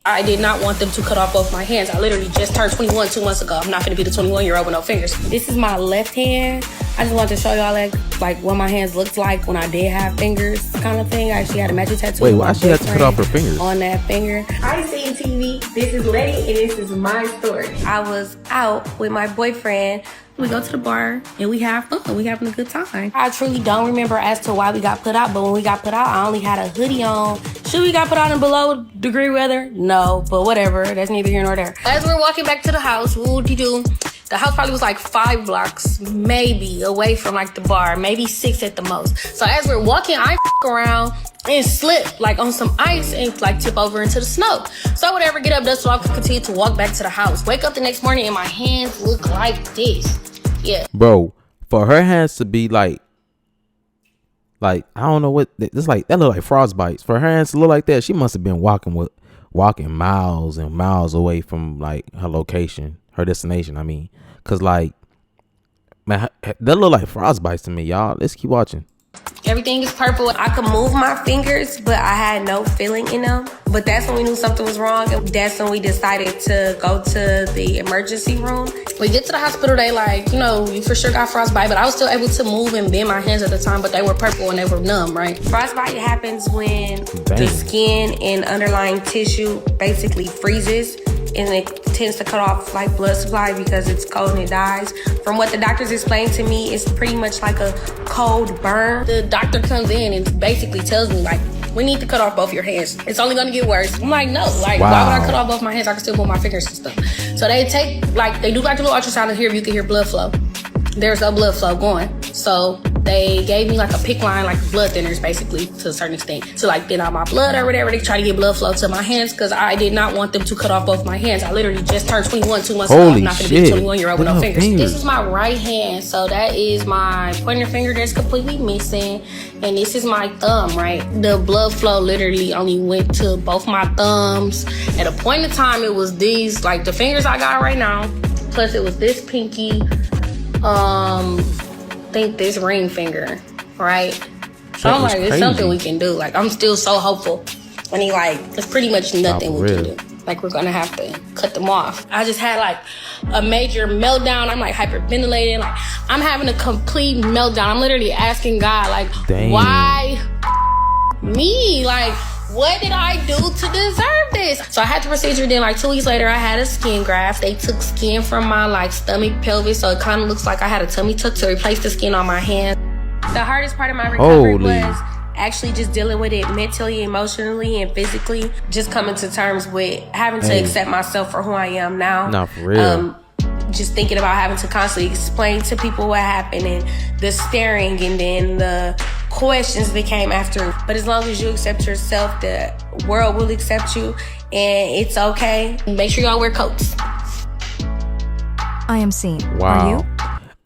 I did not want them to cut off both my hands. I literally just turned 21 2 months ago. I'm not gonna be the 21-year-old with no fingers. This is my left hand. I just wanted to show y'all like what my hands looked like when I did have fingers, kind of thing. I actually had a magic tattoo. Wait, why she had to cut off her fingers? On that finger. I seen TV. This is Letty, and this is my story. I was out with my boyfriend. We go to the bar and we have fun. We having a good time. I truly don't remember as to why we got put out, but when we got put out, I only had a hoodie on. Should we got put out in below degree weather? No, but whatever. That's neither here nor there. As we're walking back to the house, what would you do? The house probably was like 5 blocks, maybe, away from like the bar, maybe 6 at the most. So as we're walking, I around and slip like on some ice and like tip over into the snow. So whatever, get up, dust off, continue to walk back to the house. Wake up the next morning and my hands look like this. Yeah. Bro, for her hands to be like I don't know what, it's like, that look like frostbites. For her hands to look like that, she must have been walking miles and miles away from like her location, her destination, I mean. Cause like, man, that look like frostbites to me, y'all. Let's keep watching. Everything is purple. I could move my fingers, but I had no feeling in them. But that's when we knew something was wrong. And that's when we decided to go to the emergency room. We get to the hospital, they like, you for sure got frostbite, but I was still able to move and bend my hands at the time, but they were purple and they were numb, right? Frostbite happens when the skin and underlying tissue basically freezes and it tends to cut off like blood supply because it's cold and it dies. From what the doctors explained to me, it's pretty much like a cold burn. The doctor comes in and basically tells me like, we need to cut off both your hands. It's only gonna get worse. I'm like, no, like, Why would I cut off both my hands? I can still move my fingers and stuff. So they do like a little ultrasound to hear if you can hear blood flow. There's no blood flow going. So they gave me like a PICC line, like blood thinners basically to a certain extent, to like thin out my blood or whatever. They try to get blood flow to my hands because I did not want them to cut off both my hands. I literally just turned 21 2 months ago. I'm not gonna be a 21-year-old with no fingers. This is my right hand. So that is my pointer finger that's completely missing. And this is my thumb, right? The blood flow literally only went to both my thumbs. At a point in time, it was these, like the fingers I got right now, plus it was this pinky, think this ring finger, right? So I'm like, it's something we can do. Like, I'm still so hopeful. And he like, it's pretty much nothing we can do. Like, we're gonna have to cut them off. I just had like a major meltdown. I'm like hyperventilating. Like, I'm having a complete meltdown. I'm literally asking God, like, why me? Like, what did I do to deserve this? So I had the procedure. Then like 2 weeks later, I had a skin graft. They took skin from my like stomach, pelvis. So it kind of looks like I had a tummy tuck to replace the skin on my hand. The hardest part of my recovery was actually just dealing with it mentally, emotionally, and physically. Just coming to terms with having to accept myself for who I am now. Not for real. Just thinking about having to constantly explain to people what happened and the staring and then the questions that came after. But as long as you accept yourself, the world will accept you and it's okay. Make sure y'all wear coats. I am seen. Wow. Are you?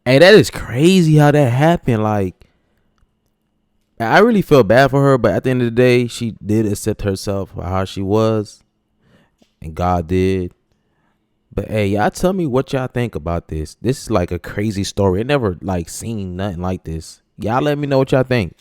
Hey, that is crazy how that happened. Like, I really feel bad for her, but at the end of the day, she did accept herself for how she was, and God did. But hey, y'all tell me what y'all think about this. This is like a crazy story. I never like seen nothing like this. Y'all let me know what y'all think.